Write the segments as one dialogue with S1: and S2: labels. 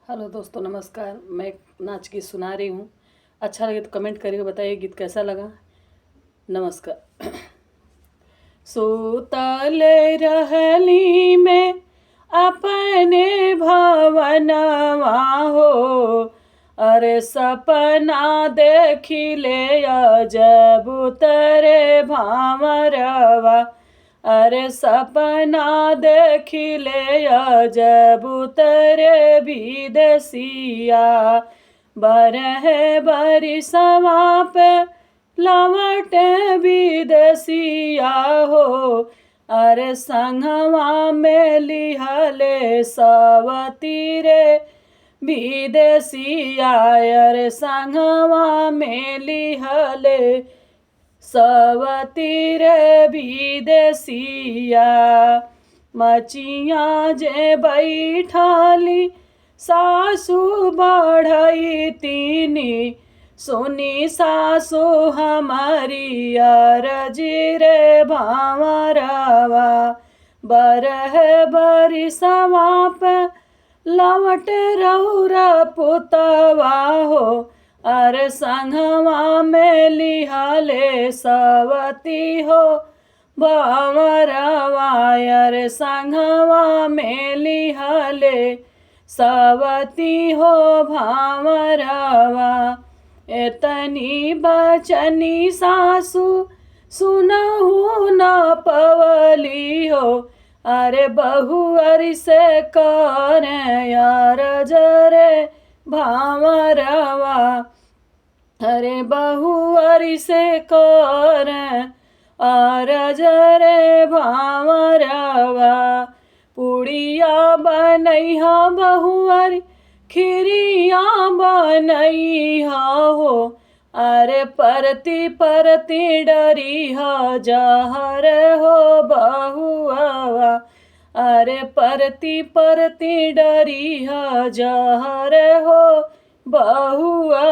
S1: Hello दोस्तों, नमस्कार। मैं नाच गीत सुना रही हूँ। अच्छा लगे तो कमेंट करिए, बताइए गीत कैसा लगा। नमस्कार। सुतल रहली में अपने भवनवा हो, अरे सपना देखिले अजब तरे भामरवा। अरे सपना देखिले अजब तरे विदेसिया। बरह बरिसवा पे लवटे विदेसिया हो, अरे संगवा में लिहले सवती रे विदेसिया। अरे संगवा में लिहले सवती रे विदेसिया। मचिया जे बैठली सासु बढ़ई तीनी, सुनी सासु हमारी अरजी रे भामरवा। बरह बरिसवा पे लवट रौरा पुतवा हो, अरे संगवा में लिहले सवती हो भामरवा। अरे संगवा में लिहले सवती हो भामरवा। एतनी बचनी सासु सुनहु न पवली हो, अरे बहुअर से करे अरजरे भामरवा। अरे बहुअर से करे अरजरे भामरवा। पुड़िया बनैहा बहुअर खिरिया बनैहा हो, अरे परती परती डरी हो जहर हो बहुआ। अरे परती परती डरी हो जहर हो बहुआ।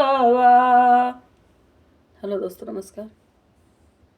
S1: हेलो दोस्तों, नमस्कार।